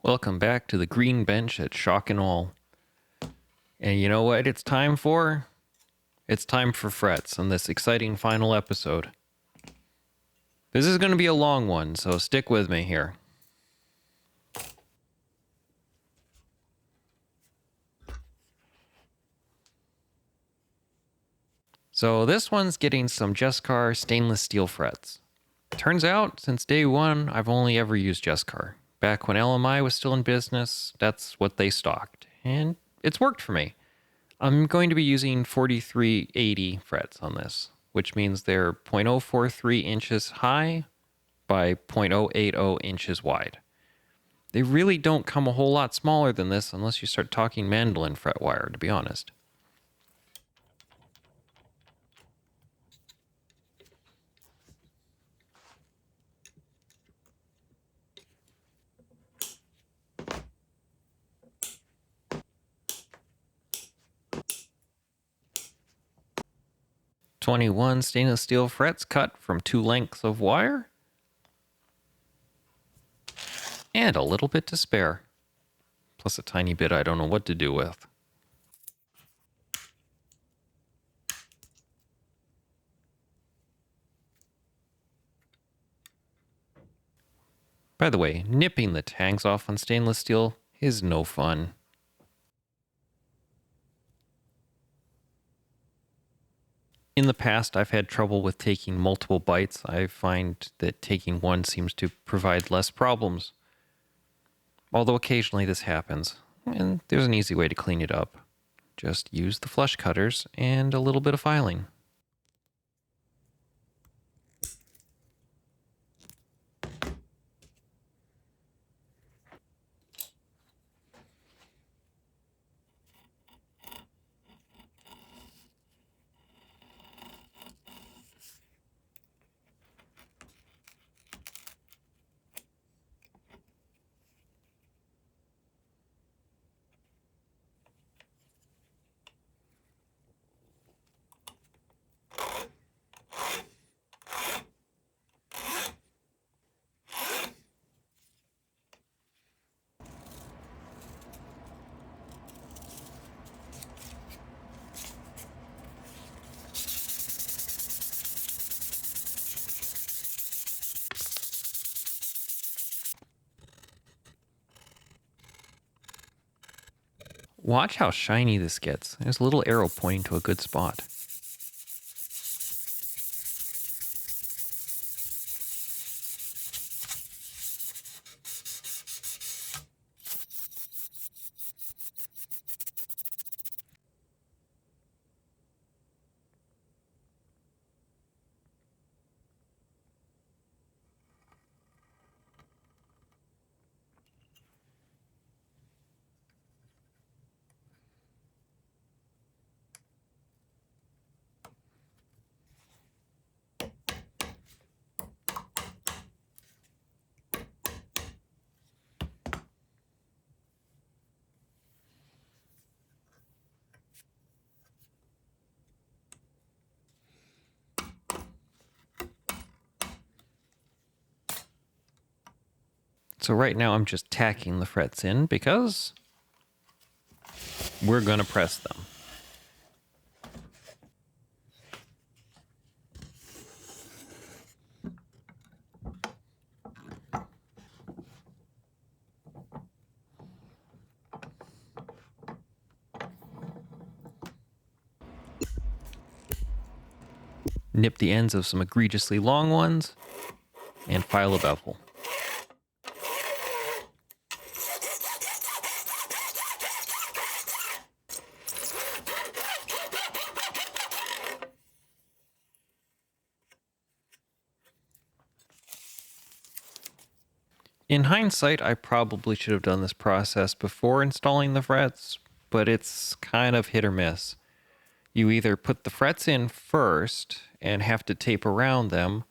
Welcome back to the green bench at Shock and All. And you know what it's time for? It's time for frets on this exciting final episode. This is going to be a long one, so stick with me here. So this one's getting some Jescar stainless steel frets. Turns out, since day one, I've only ever used Jescar. Back when LMI was still in business, that's what they stocked. And it's worked for me. I'm going to be using 4380 frets on this, which means they're 0.043 inches high by 0.080 inches wide. They really don't come a whole lot smaller than this unless you start talking mandolin fret wire, to be honest. "21 stainless steel frets cut from 2 lengths of wire. And a little bit to spare. Plus a tiny bit I don't know what to do with. By the way, nipping the tangs off on stainless steel is no fun. In the past, I've had trouble with taking multiple bites. I find that taking one seems to provide less problems. Although occasionally this happens, and there's an easy way to clean it up. Just use the flush cutters and a little bit of filing. Watch how shiny this gets. There's a little arrow pointing to a good spot. So right now I'm just tacking the frets in because we're going to press them. Nip the ends of some egregiously long ones and file a bevel. In hindsight, I probably should have done this process before installing the frets, but it's kind of hit or miss. You either put the frets in first and have to tape around them,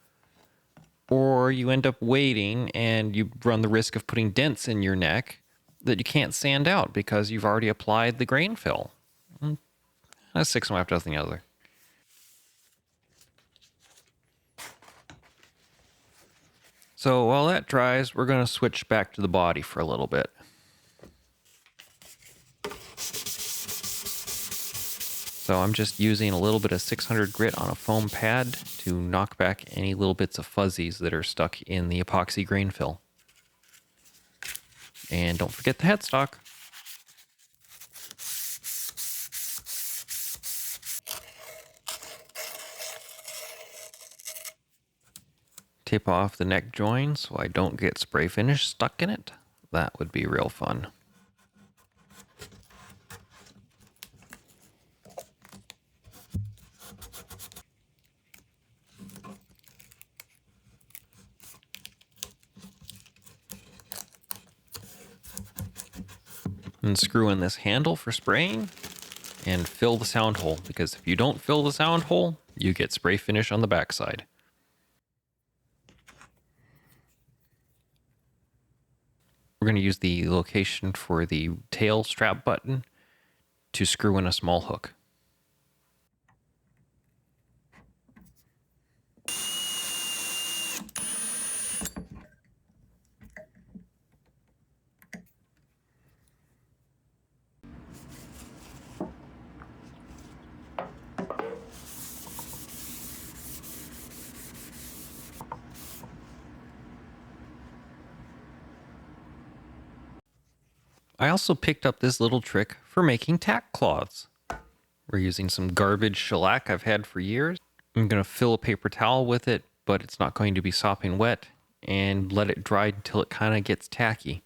or you end up waiting and you run the risk of putting dents in your neck that you can't sand out because you've already applied the grain fill. That's 6 one after the other. So while that dries, we're going to switch back to the body for a little bit. So I'm just using a little bit of 600 grit on a foam pad to knock back any little bits of fuzzies that are stuck in the epoxy grain fill. And don't forget the headstock. Tape off the neck join so I don't get spray finish stuck in it. That would be real fun. And screw in this handle for spraying and fill the sound hole, because if you don't fill the sound hole, you get spray finish on the backside. We're going to use the location for the tail strap button to screw in a small hook. I also picked up this little trick for making tack cloths. We're using some garbage shellac I've had for years. I'm going to fill a paper towel with it, but it's not going to be sopping wet, and let it dry until it kind of gets tacky.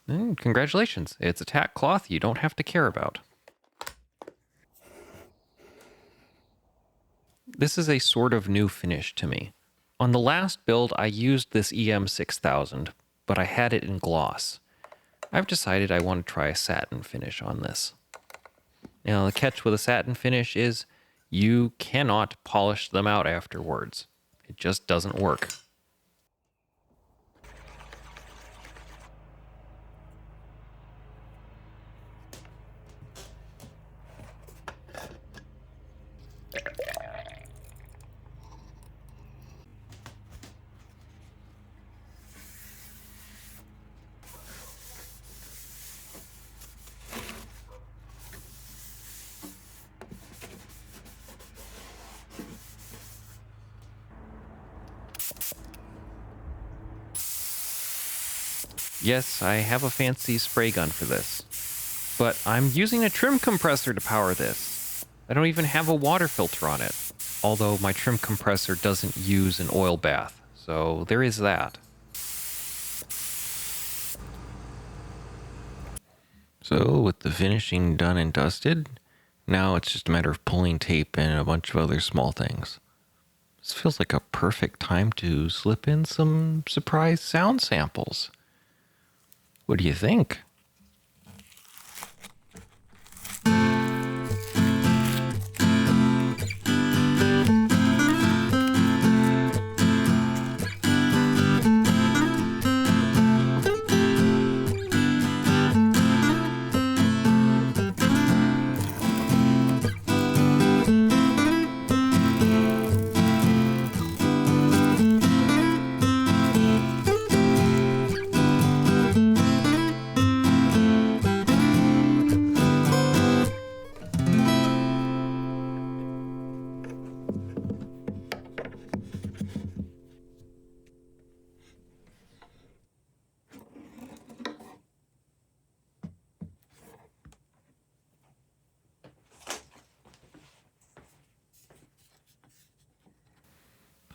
And congratulations, it's a tack cloth you don't have to care about. This is a sort of new finish to me. On the last build, I used this EM6000, but I had it in gloss. I've decided I want to try a satin finish on this. Now, the catch with a satin finish is you cannot polish them out afterwards. It just doesn't work. Yes, I have a fancy spray gun for this, but I'm using a trim compressor to power this. I don't even have a water filter on it, although my trim compressor doesn't use an oil bath, so there is that. So with the finishing done and dusted, now it's just a matter of pulling tape and a bunch of other small things. This feels like a perfect time to slip in some surprise sound samples. What do you think?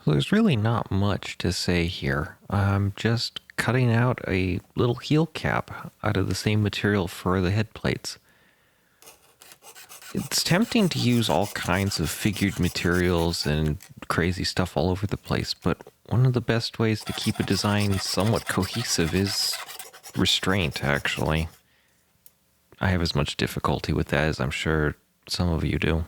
There's really not much to say here. I'm just cutting out a little heel cap out of the same material for the head plates. It's tempting to use all kinds of figured materials and crazy stuff all over the place, but one of the best ways to keep a design somewhat cohesive is restraint, actually. I have as much difficulty with that as I'm sure some of you do.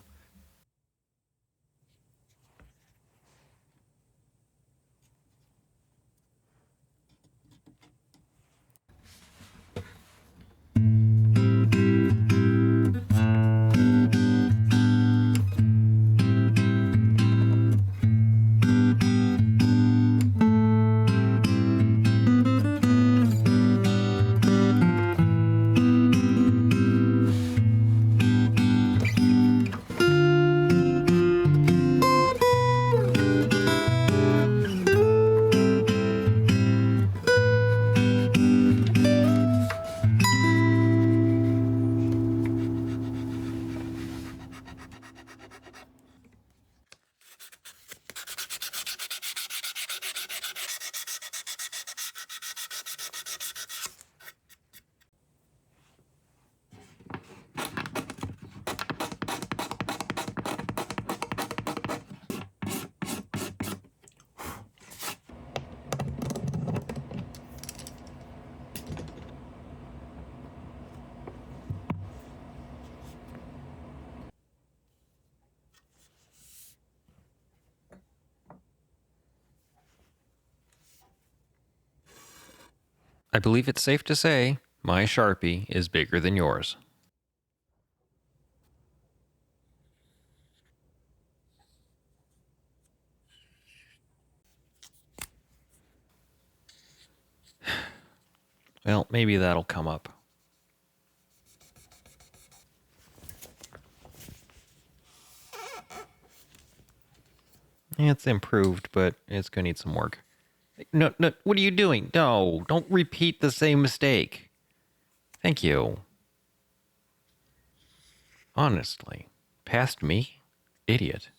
I believe it's safe to say my Sharpie is bigger than yours. Well, maybe that'll come up. It's improved, but it's going to need some work. No, what are you doing? No, don't repeat the same mistake. Thank you. Honestly, past me? Idiot.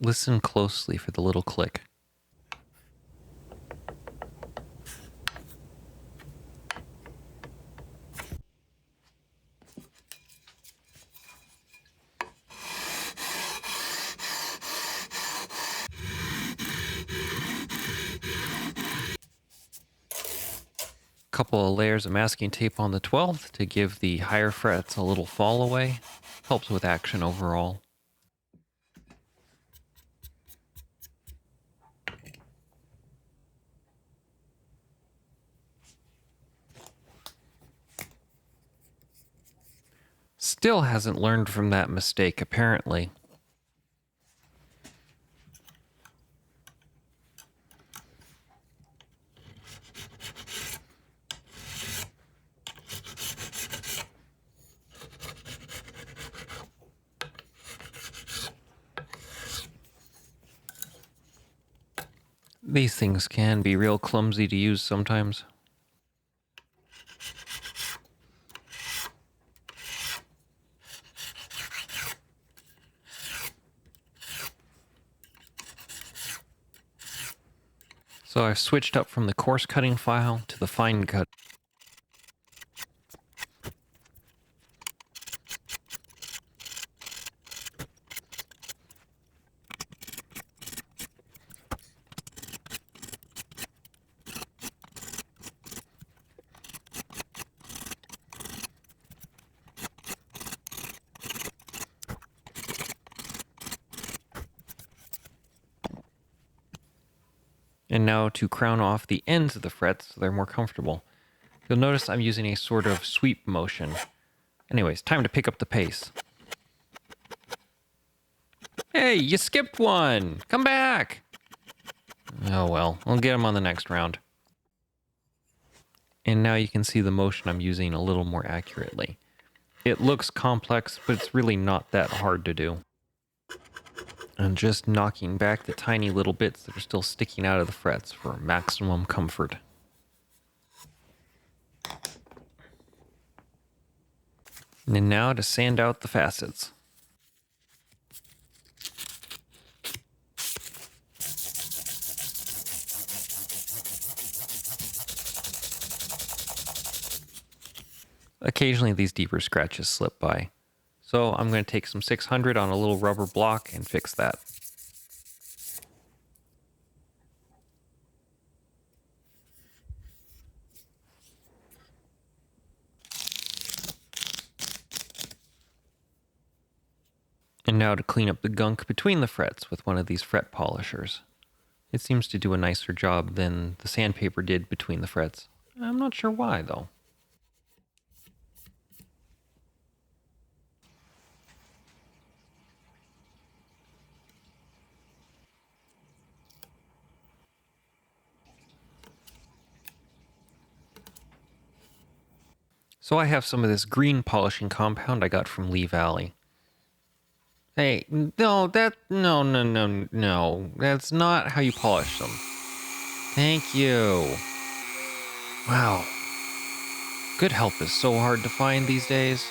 Listen closely for the little click. Couple of layers of masking tape on the 12th to give the higher frets a little fall away. Helps with action overall. Still hasn't learned from that mistake, apparently. These things can be real clumsy to use sometimes. So I've switched up from the coarse cutting file to the fine cut. And now to crown off the ends of the frets so they're more comfortable. You'll notice I'm using a sort of sweep motion. Anyways, time to pick up the pace. Hey, you skipped one! Come back! Oh well, I'll get him on the next round. And now you can see the motion I'm using a little more accurately. It looks complex, but it's really not that hard to do. And just knocking back the tiny little bits that are still sticking out of the frets for maximum comfort. And now to sand out the facets. Occasionally these deeper scratches slip by. So I'm going to take some 600 on a little rubber block and fix that. And now to clean up the gunk between the frets with one of these fret polishers. It seems to do a nicer job than the sandpaper did between the frets. I'm not sure why though. So I have some of this green polishing compound I got from Lee Valley. Hey, no, no. That's not how you polish them. Thank you. Wow. Good help is so hard to find these days.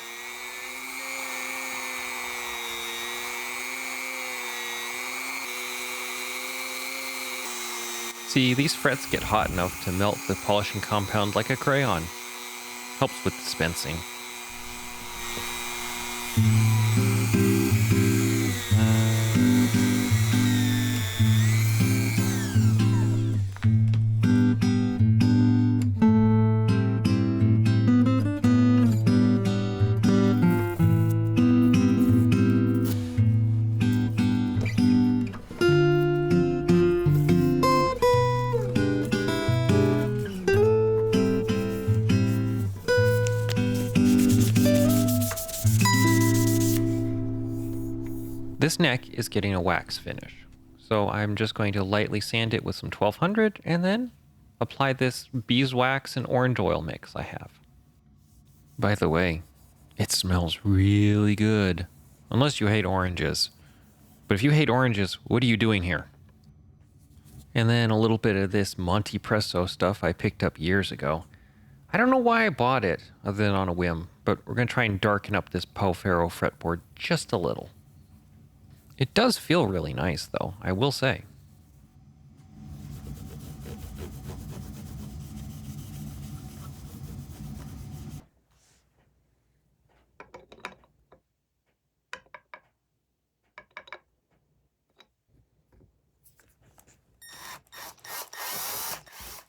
See, these frets get hot enough to melt the polishing compound like a crayon. Helps with dispensing. This neck is getting a wax finish, so I'm just going to lightly sand it with some 1200 and then apply this beeswax and orange oil mix I have. By the way, it smells really good, unless you hate oranges. But if you hate oranges, what are you doing here? And then a little bit of this Monte Presso stuff I picked up years ago. I don't know why I bought it, other than on a whim, but we're going to try and darken up this Pau Ferro fretboard just a little. It does feel really nice, though, I will say.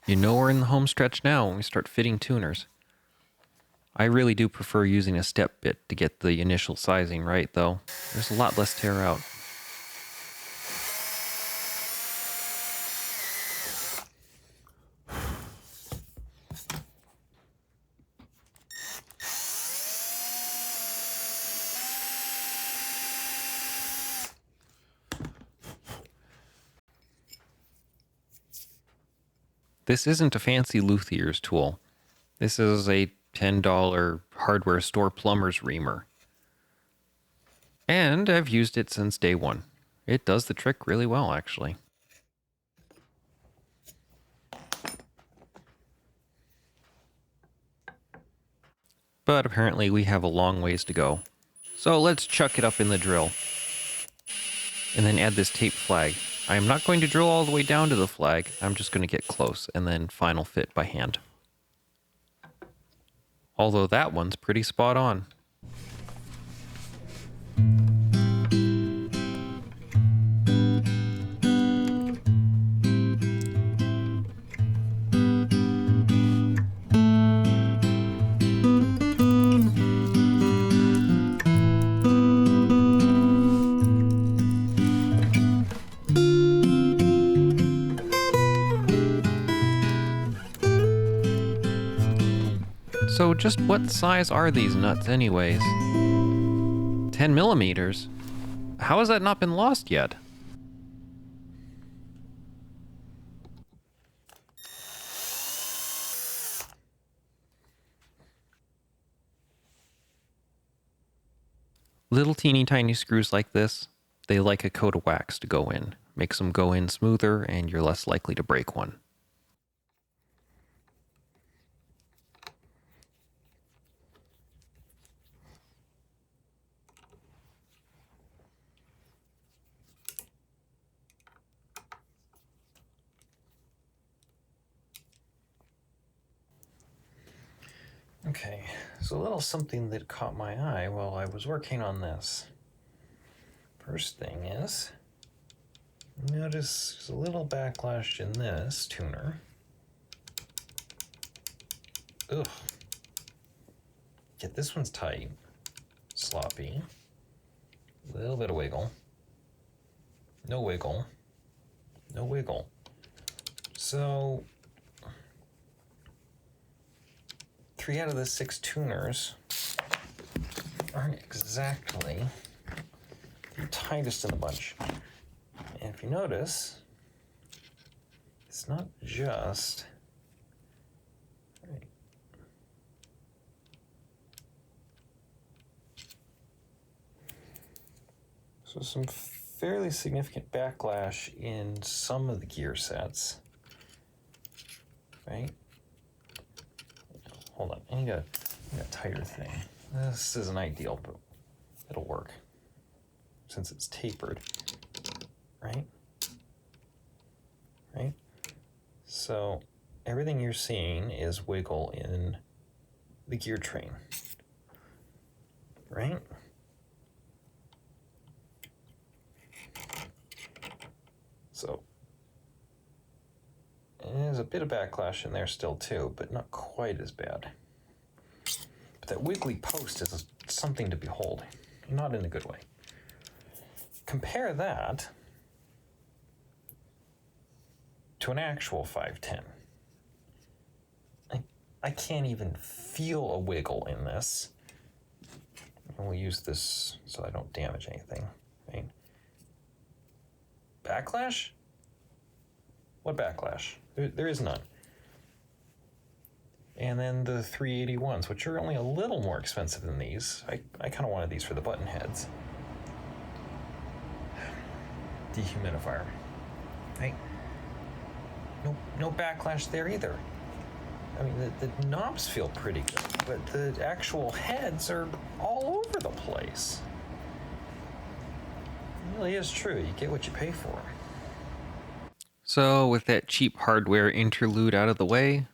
You know we're in the home stretch now when we start fitting tuners. I really do prefer using a step bit to get the initial sizing right, though. There's a lot less tear out. This isn't a fancy luthier's tool. This is a $10 hardware store plumber's reamer. And I've used it since day one. It does the trick really well, actually. But apparently we have a long ways to go. So let's chuck it up in the drill. And then add this tape flag. I am not going to drill all the way down to the flag. I'm just going to get close and then final fit by hand. Although that one's pretty spot on. So just what size are these nuts anyways? 10 millimeters? How has that not been lost yet? Little teeny tiny screws like this, they like a coat of wax to go in. Makes them go in smoother and you're less likely to break one. Okay, so a little something that caught my eye while I was working on this. First thing is, notice there's a little backlash in this tuner. Ugh. Get this one's tight, sloppy, a little bit of wiggle, no wiggle, no wiggle. So 3 out of the 6 tuners aren't exactly the tightest in the bunch. And if you notice, it's not just right. So some fairly significant backlash in some of the gear sets, right? Hold on, I need a tighter thing. This isn't ideal, but it'll work since it's tapered, right? Right? So everything you're seeing is wiggle in the gear train, right? So there's a bit of backlash in there still too, but not quite as bad. But that wiggly post is something to behold, not in a good way. Compare that to an actual 510. I can't even feel a wiggle in this. And we'll use this so I don't damage anything, right? Backlash? What backlash? There is none. And then the 381s, which are only a little more expensive than these. I kind of wanted these for the button heads. Dehumidifier. Hey, no backlash there either. I mean, the knobs feel pretty good, but the actual heads are all over the place. It really is true. You get what you pay for. So, with that cheap hardware interlude out of the way,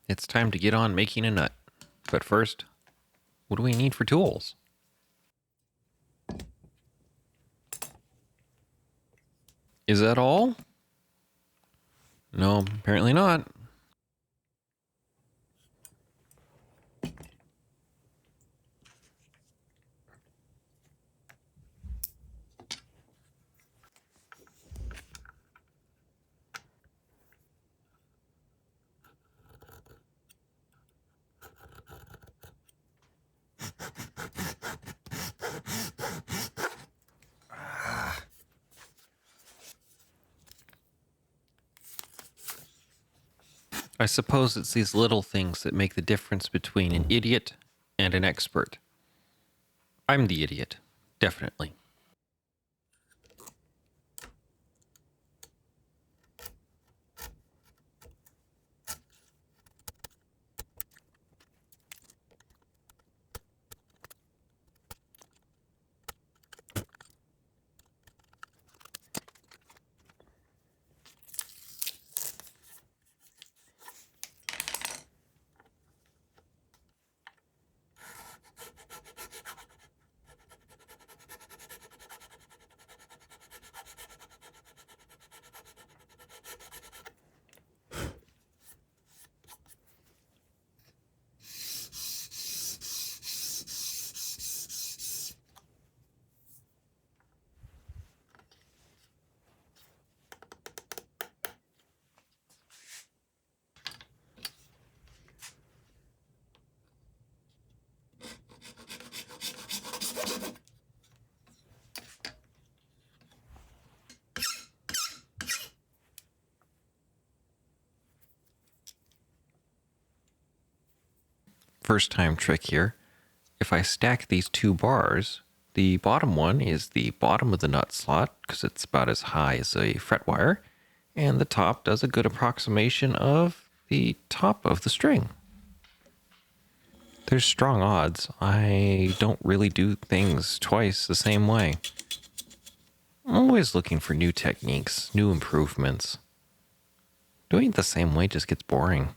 it's time to get on making a nut. But first, what do we need for tools? Is that all? No, apparently not. I suppose it's these little things that make the difference between an idiot and an expert. I'm the idiot, definitely. First time trick here. If I stack these two bars, the bottom one is the bottom of the nut slot because it's about as high as a fret wire, and the top does a good approximation of the top of the string. There's strong odds I don't really do things twice the same way. I'm always looking for new techniques, new improvements. Doing it the same way just gets boring.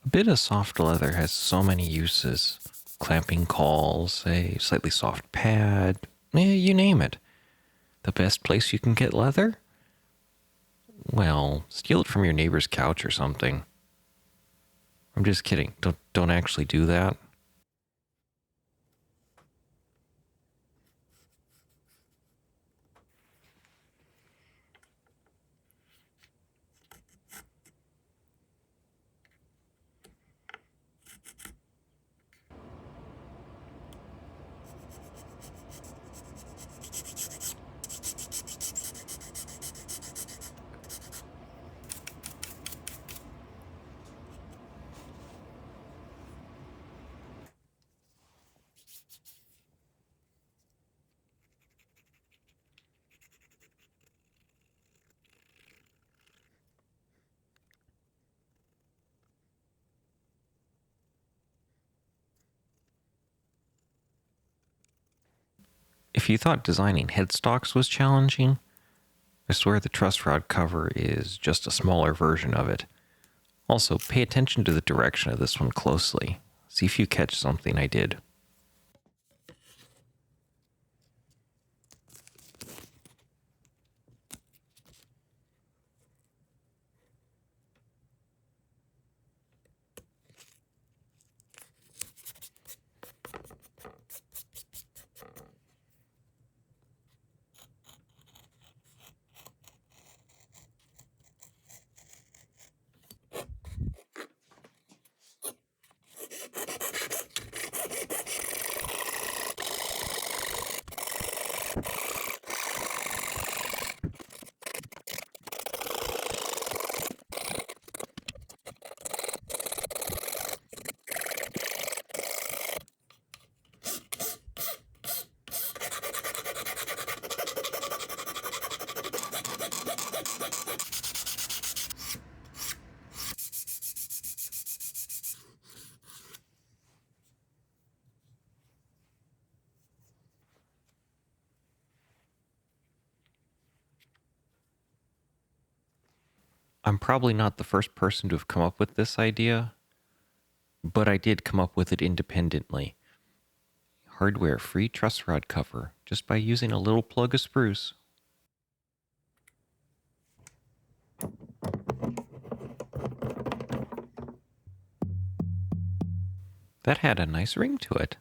A bit of soft leather has so many uses. Clamping calls, a slightly soft pad, you name it. The best place you can get leather? Well, steal it from your neighbor's couch or something. I'm just kidding. Don't actually do that. If you thought designing headstocks was challenging, I swear the truss rod cover is just a smaller version of it. Also, pay attention to the direction of this one closely. See if you catch something I did. I'm probably not the first person to have come up with this idea, but I did come up with it independently. Hardware-free truss rod cover, just by using a little plug of spruce. That had a nice ring to it.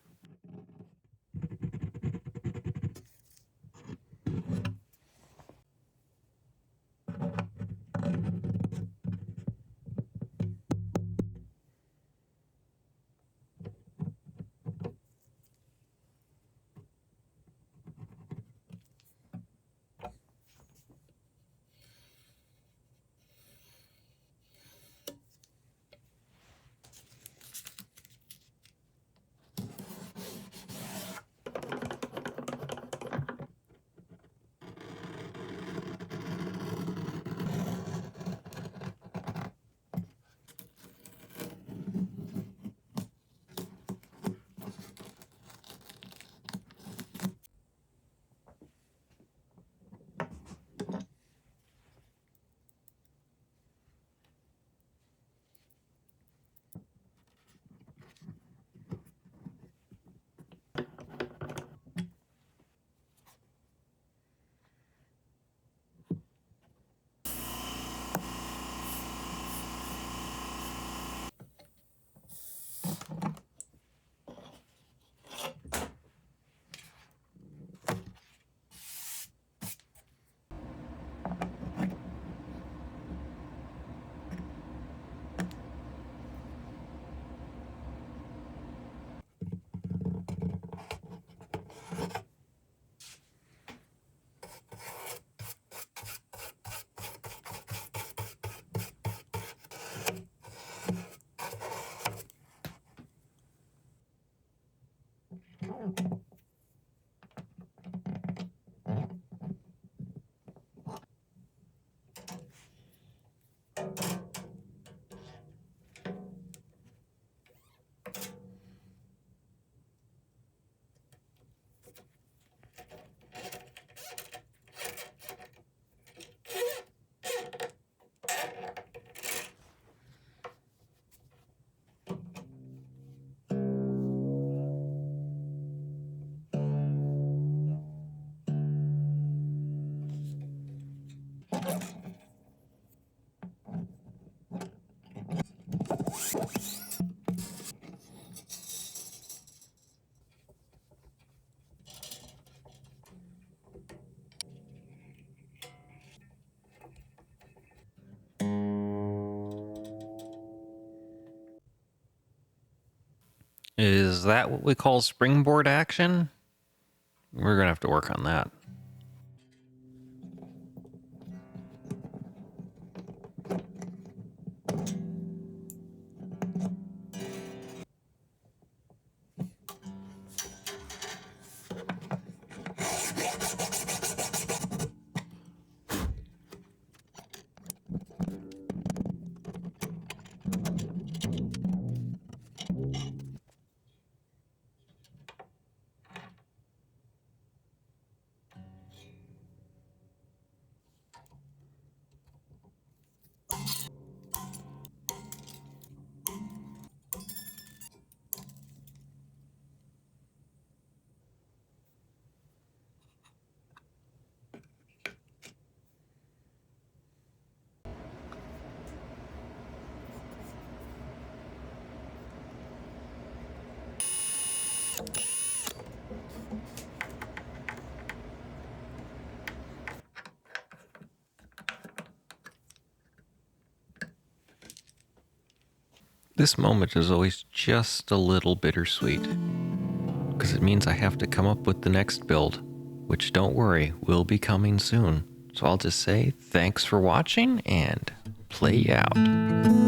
Is that what we call springboard action? We're gonna have to work on that. This moment is always just a little bittersweet, because it means I have to come up with the next build, which, don't worry, will be coming soon. So I'll just say thanks for watching and play out.